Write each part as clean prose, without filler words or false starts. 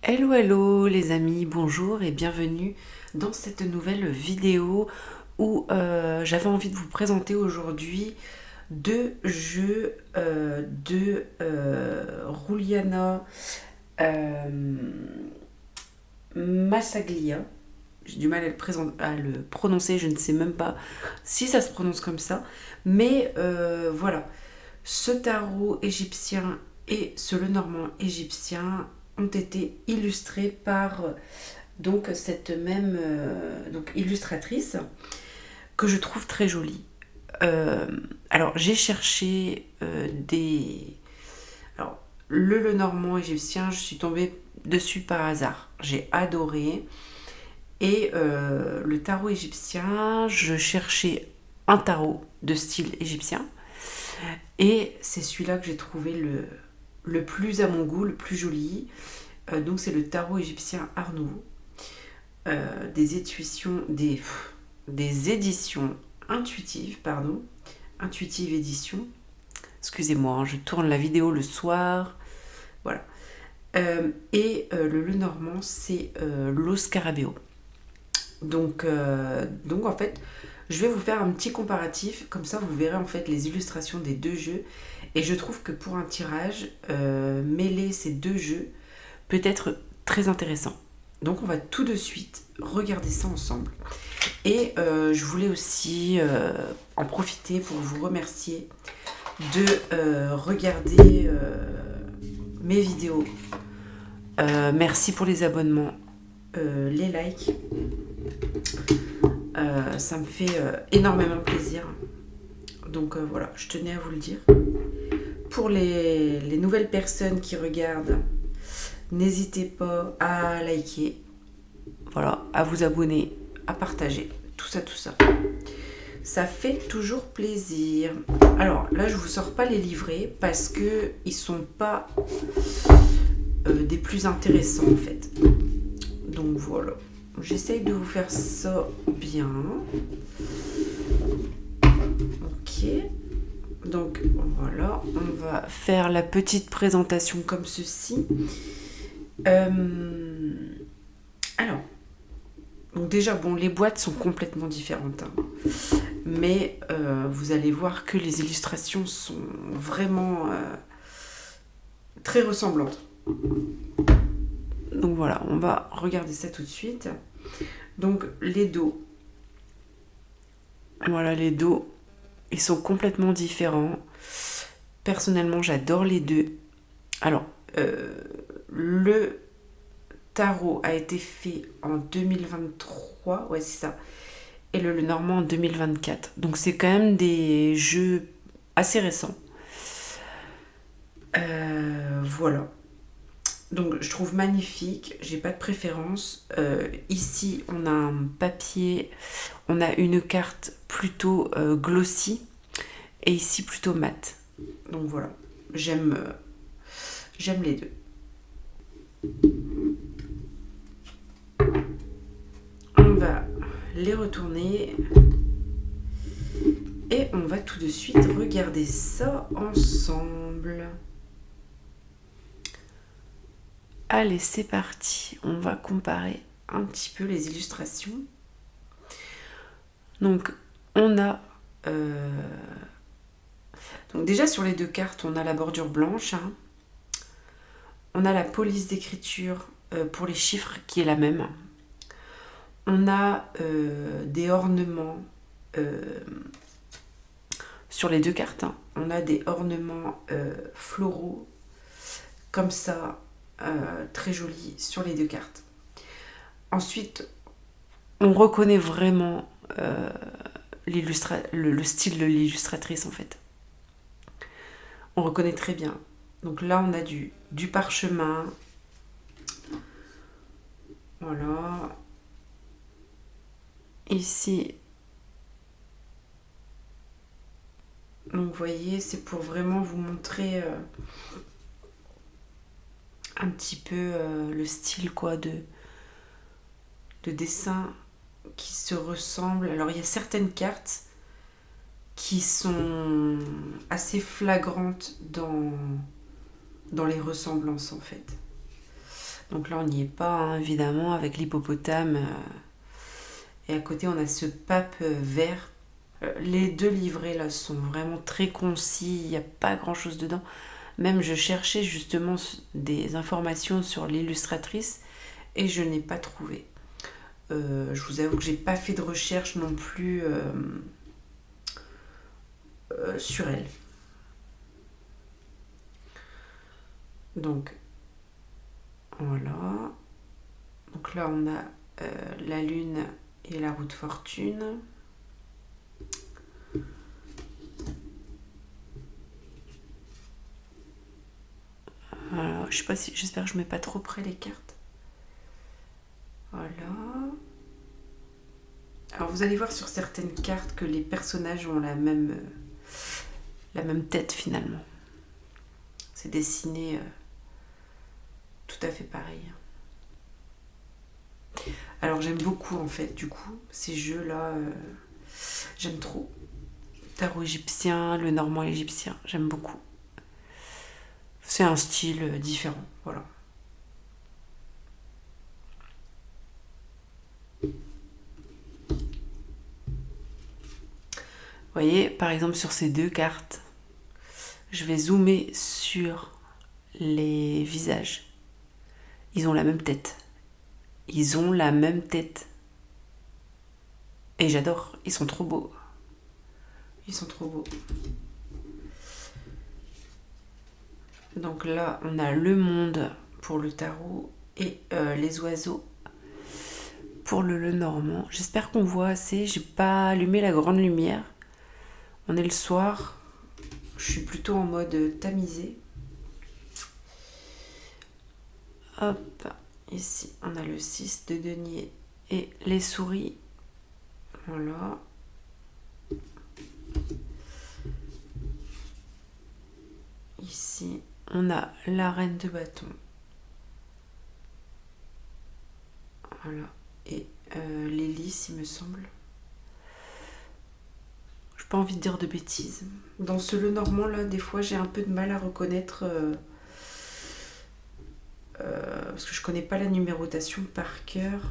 Hello hello les amis, bonjour et bienvenue dans cette nouvelle vidéo où j'avais envie de vous présenter aujourd'hui deux jeux de Ruliana Massaglia. J'ai du mal à le prononcer, je ne sais même pas si ça se prononce comme ça, mais voilà, ce tarot égyptien et ce Lenormand égyptien ont été illustrés par donc cette même donc illustratrice que je trouve très jolie. Alors j'ai cherché alors le Lenormand égyptien, je suis tombée dessus par hasard. J'ai adoré. Et le tarot égyptien, je cherchais un tarot de style égyptien. Et c'est celui-là que j'ai trouvé le plus à mon goût, le plus joli. Donc c'est le tarot égyptien Art Nouveau. Des éditions intuitives, pardon. Intuitive édition. Excusez-moi, hein, je tourne la vidéo le soir. Voilà. Le Lenormand, c'est Lo Scarabeo. Donc en fait, je vais vous faire un petit comparatif, comme ça vous verrez en fait les illustrations des deux jeux. Et je trouve que pour un tirage, mêler ces deux jeux peut être très intéressant. Donc on va tout de suite regarder ça ensemble. Et je voulais aussi en profiter pour vous remercier de regarder mes vidéos. Merci pour les abonnements, les likes. Ça me fait énormément plaisir. Donc voilà, je tenais à vous le dire. Pour les nouvelles personnes qui regardent, n'hésitez pas à liker, voilà, à vous abonner, à partager, tout ça, tout ça. Ça fait toujours plaisir. Alors là, je vous sors pas les livrets parce que ils sont pas des plus intéressants en fait. Donc voilà. J'essaye de vous faire ça bien. Ok. Donc voilà, on va faire la petite présentation comme ceci. Alors, donc déjà, bon, les boîtes sont complètement différentes. Hein. Mais vous allez voir que les illustrations sont vraiment très ressemblantes. Donc voilà, on va regarder ça tout de suite. Donc les dos. Voilà, les dos, ils sont complètement différents. Personnellement, j'adore les deux. Alors, le tarot a été fait en 2023, ouais c'est ça, et le Lenormand en 2024. Donc c'est quand même des jeux assez récents. Voilà. Donc je trouve magnifique, j'ai pas de préférence. Ici on a un papier, on a une carte plutôt glossy et ici plutôt mat. Donc voilà, j'aime les deux. On va les retourner et on va tout de suite regarder ça ensemble. Allez, c'est parti. On va comparer un petit peu les illustrations. Donc, on a... Donc déjà, sur les deux cartes, on a la bordure blanche. Hein. On a la police d'écriture pour les chiffres qui est la même. On a des ornements sur les deux cartes. Hein. On a des ornements floraux comme ça. Très joli sur les deux cartes. Ensuite, on reconnaît vraiment le style de l'illustratrice en fait. On reconnaît très bien. Donc là, on a du parchemin. Voilà. Ici, donc vous voyez, c'est pour vraiment vous montrer un petit peu le style quoi de dessin qui se ressemblent. Alors il y a certaines cartes qui sont assez flagrantes dans les ressemblances en fait. Donc là on n'y est pas hein, évidemment avec l'hippopotame et à côté on a ce pape vert. Les deux livrets là sont vraiment très concis, il n'y a pas grand chose dedans. Même je cherchais justement des informations sur l'illustratrice et je n'ai pas trouvé. Je vous avoue que j'ai pas fait de recherche non plus sur elle. Donc voilà. Donc là on a la lune et la roue de fortune. Alors, je sais pas si, j'espère que je mets pas trop près les cartes. Voilà. Alors vous allez voir sur certaines cartes que les personnages ont la même tête finalement. C'est dessiné tout à fait pareil. Alors j'aime beaucoup en fait du coup ces jeux là. J'aime trop. Tarot égyptien, le normand égyptien, j'aime beaucoup. C'est un style différent, voilà. Vous voyez, par exemple sur ces deux cartes, je vais zoomer sur les visages. Ils ont la même tête. Ils ont la même tête. Et j'adore, ils sont trop beaux. Ils sont trop beaux. Donc là, on a le monde pour le tarot et les oiseaux pour le Lenormand. J'espère qu'on voit assez. J'ai pas allumé la grande lumière. On est le soir. Je suis plutôt en mode tamisé. Hop, ici on a le 6 de denier et les souris. Voilà. Ici on a la reine de bâton. Voilà. Et l'hélice, il me semble. J'ai pas envie de dire de bêtises. Dans ce Lenormand là, des fois j'ai un peu de mal à reconnaître parce que je connais pas la numérotation par cœur.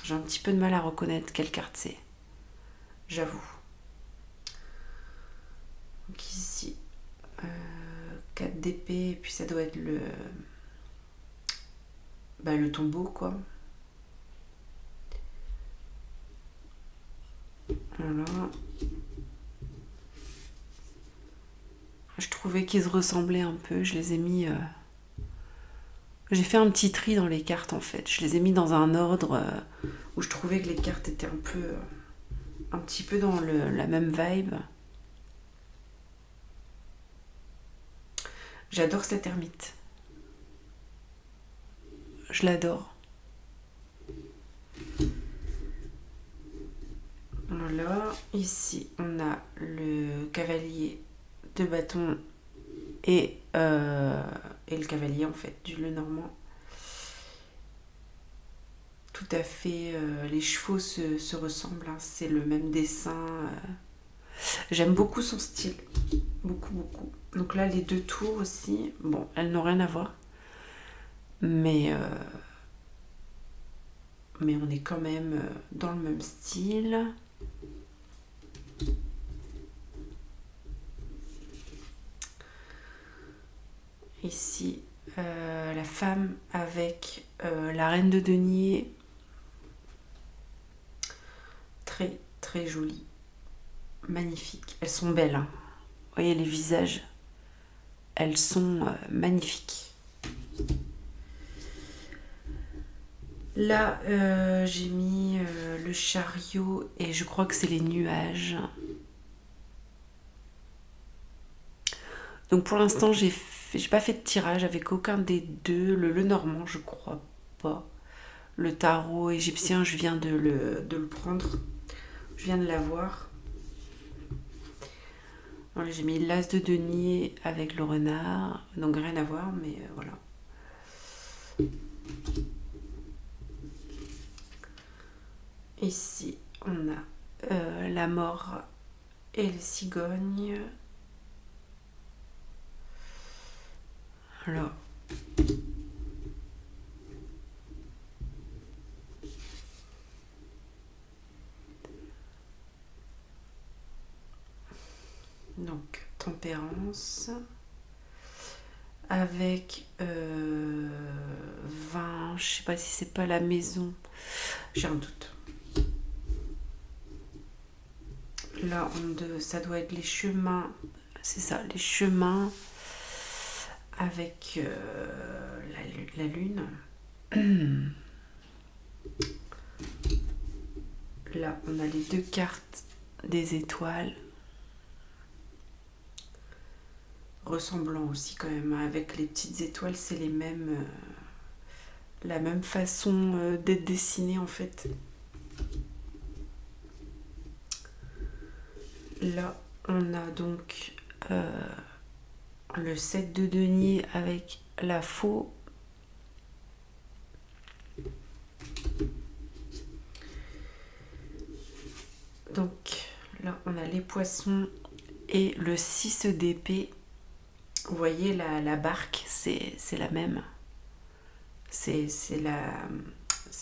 J'ai un petit peu de mal à reconnaître quelle carte c'est. J'avoue. Donc ici 4 d'épée et puis ça doit être le tombeau quoi. Voilà. Je trouvais qu'ils se ressemblaient un peu. Je les ai mis. J'ai fait un petit tri dans les cartes en fait. Je les ai mis dans un ordre où je trouvais que les cartes étaient un petit peu dans la même vibe. J'adore cette ermite. Je l'adore. Voilà. Ici, on a le cavalier de bâton et le cavalier en fait du Lenormand. Tout à fait, les chevaux se ressemblent, hein, c'est le même dessin. J'aime beaucoup son style, beaucoup, beaucoup. Donc là, les deux tours aussi, bon, elles n'ont rien à voir, mais on est quand même dans le même style. Ici, la femme avec la reine de denier. Très, très jolie. Magnifique. Elles sont belles. Hein. Vous voyez les visages. Elles sont magnifiques. Là, j'ai mis le chariot et je crois que c'est les nuages. Donc pour l'instant, j'ai pas fait de tirage avec aucun des deux. Le Lenormand, je crois pas. Le tarot égyptien, je viens de le prendre. Je viens de l'avoir. Voilà, j'ai mis l'as de denier avec le renard. Donc rien à voir, mais voilà. Ici, on a la mort et les cigognes. Alors, donc tempérance avec 20, je sais pas si c'est pas la maison, j'ai un doute. Là, ça doit être les chemins, c'est ça, les chemins avec la lune. Là, on a les deux cartes des étoiles, ressemblant aussi quand même, avec les petites étoiles, c'est les mêmes, la même façon d'être dessinées en fait. Là, on a donc le 7 de denier avec la faux. Donc là, on a les poissons et le 6 d'épée. Vous voyez, la barque, c'est la même. C'est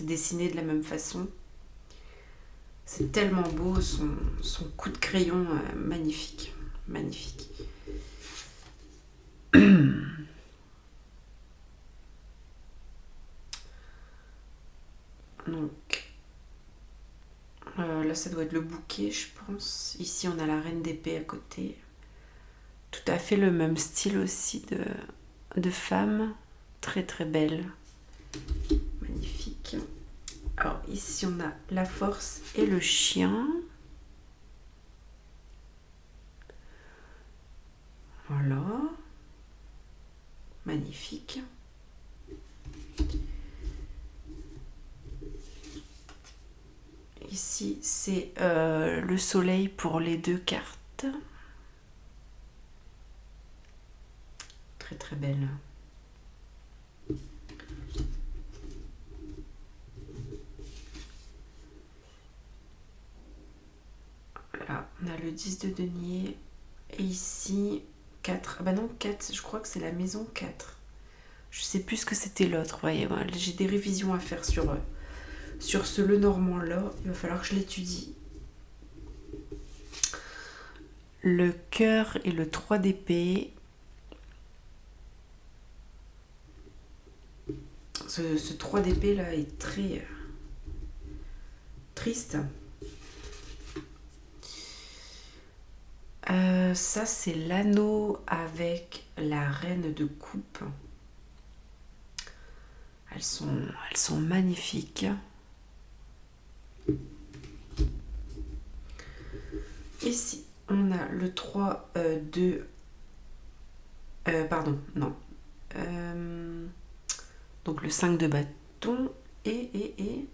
dessiné de la même façon. C'est tellement beau, son coup de crayon, magnifique. Magnifique. Donc, là, ça doit être le bouquet, je pense. Ici, on a la reine d'épée à côté. Tout à fait le même style aussi de femme. Très, très belle. Magnifique. Alors, ici, on a la force et le chien. Voilà. Magnifique. Ici, c'est le soleil pour les deux cartes. Très très belle. Là, on a le 10 de denier. Et ici, 4. Ah bah non, 4, je crois que c'est la maison 4. Je sais plus ce que c'était l'autre. Vous voyez, voilà, j'ai des révisions à faire sur ce Lenormand là. Il va falloir que je l'étudie. Le cœur et le 3 d'épée. Ce 3 d'épée là est très triste. Ça, c'est l'anneau avec la reine de coupe. Elles sont magnifiques. Ici, on a le 3 de... pardon, non. Donc le 5 de bâton et...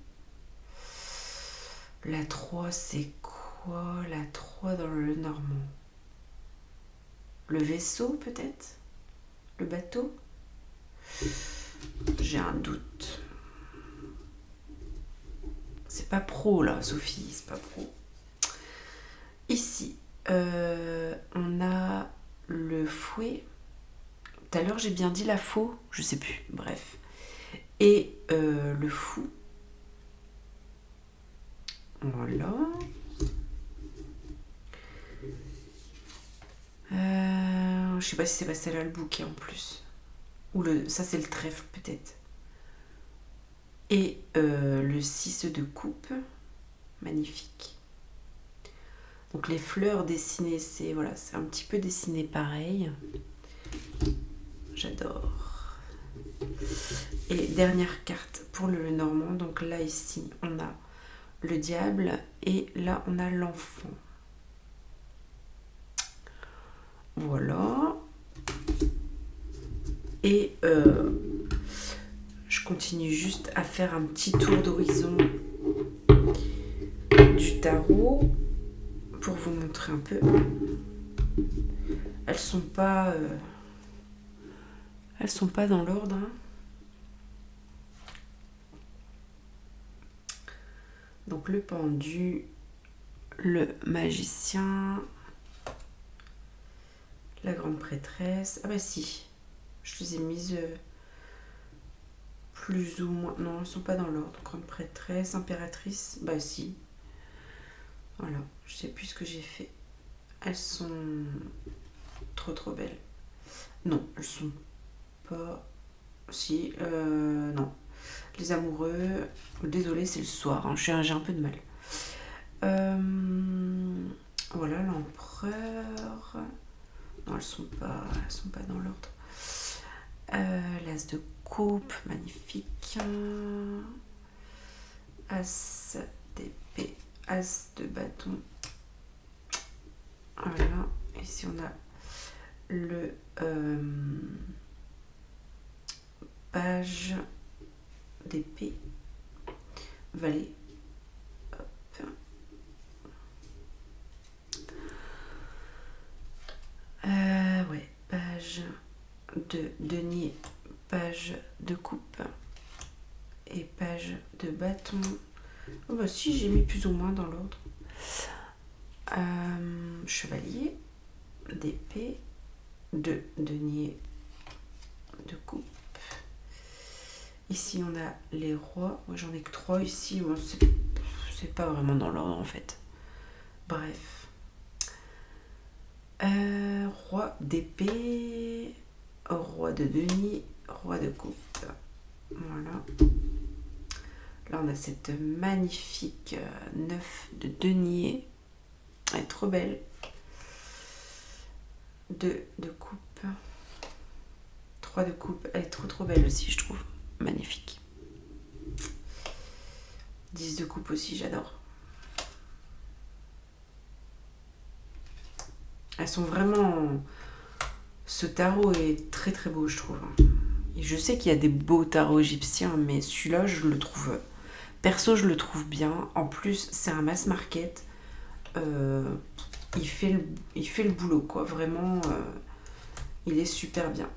La 3, c'est quoi? La 3 dans le Normand. Le vaisseau, peut-être? Le bateau? J'ai un doute. C'est pas pro, là, Sophie, c'est pas pro. Ici, on a le fouet. Tout à l'heure, j'ai bien dit la faux, je sais plus, bref. Et le fou. Voilà. Je sais pas si c'est passé là le bouquet en plus. Ou ça c'est le trèfle peut-être. Et le 6 de coupe. Magnifique. Donc les fleurs dessinées, c'est un petit peu dessiné pareil. J'adore. Et dernière carte pour le Normand. Donc là ici on a le diable et là on a l'enfant. Voilà. Et je continue juste à faire un petit tour d'horizon du tarot pour vous montrer un peu. Elles sont pas dans l'ordre. Hein. Donc le pendu, le magicien, La grande prêtresse. Ah bah si, je les ai mises plus ou moins. Non, elles ne sont pas dans l'ordre. Grande prêtresse, impératrice. Bah si. Voilà, je sais plus ce que j'ai fait. Elles sont trop belles. Non, elles sont pas. Si, non. Les amoureux. Désolée, c'est le soir. Hein. J'ai un peu de mal. Voilà, l'empereur. Non, elles sont pas dans l'ordre. L'as de coupe, magnifique. As d'épée, as de bâton. Voilà. Ici on a le page d'épée, valet. Hop. Ouais, page de denier, page de coupe et page de bâton. Oh bah si, j'ai mis plus ou moins dans l'ordre. Chevalier, d'épée, de denier, de coupe. Ici on a les rois. Moi j'en ai que 3 ici. Bon, c'est pas vraiment dans l'ordre en fait. Bref. Roi d'épée, roi de denier, roi de coupe. Voilà. Là on a cette magnifique 9 de denier. Elle est trop belle. 2 de coupe. 3 de coupe. Elle est trop belle aussi, je trouve. Magnifique. 10 de coupe aussi, j'adore. Elles sont vraiment... Ce tarot est très beau, je trouve. Et je sais qu'il y a des beaux tarots égyptiens, mais celui-là, je le trouve... Perso, je le trouve bien. En plus, c'est un mass market. Il fait le boulot, quoi. Vraiment, il est super bien.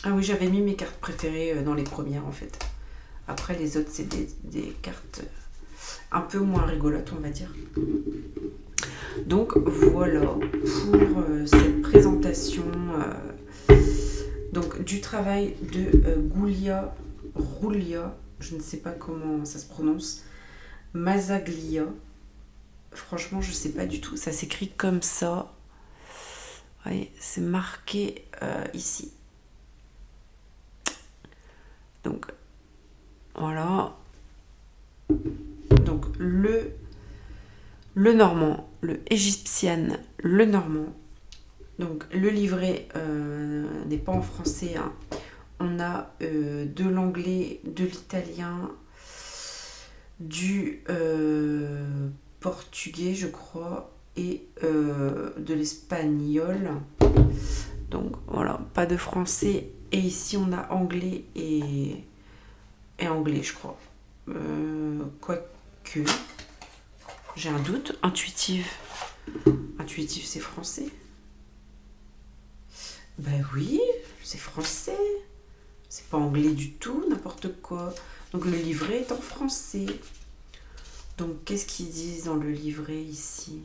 Ah oui, j'avais mis mes cartes préférées dans les premières, en fait. Après, les autres, c'est des cartes un peu moins rigolotes, on va dire. Donc, voilà pour cette présentation donc, du travail de Giulia Roulia. Je ne sais pas comment ça se prononce. Mazzaglia. Franchement, je ne sais pas du tout. Ça s'écrit comme ça. Vous voyez, c'est marqué ici. Donc, voilà. Donc, le normand, le égyptien, le normand. Donc, le livret n'est pas en français. Hein. On a de l'anglais, de l'italien, du portugais, je crois, et de l'espagnol. Donc voilà, pas de français. Et ici on a anglais et anglais, je crois. Quoique, j'ai un doute. Intuitif, c'est français. Ben oui, c'est français. C'est pas anglais du tout, n'importe quoi. Donc le livret est en français. Donc qu'est-ce qu'ils disent dans le livret ici?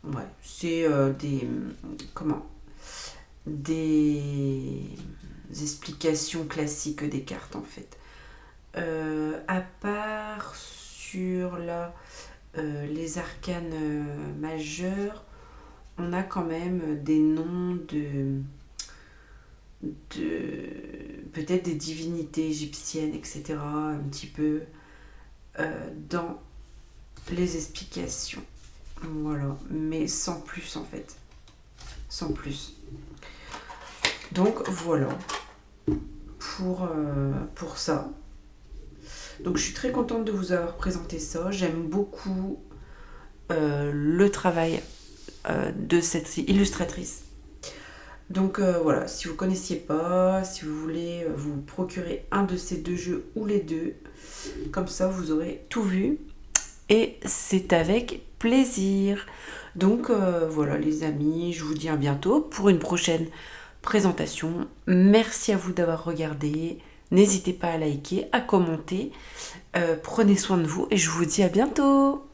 Ouais, c'est des explications classiques des cartes en fait. À part sur les arcanes majeurs, on a quand même des noms de peut-être des divinités égyptiennes, etc. un petit peu dans les explications. Voilà, mais sans plus en fait. Sans plus. Donc voilà pour ça. Donc je suis très contente de vous avoir présenté ça. J'aime beaucoup le travail de cette illustratrice. Donc voilà, si vous ne connaissiez pas, si vous voulez vous procurer un de ces deux jeux ou les deux, comme ça vous aurez tout vu et c'est avec plaisir. Donc voilà les amis, je vous dis à bientôt pour une prochaine présentation. Merci à vous d'avoir regardé. N'hésitez pas à liker, à commenter. Prenez soin de vous et je vous dis à bientôt.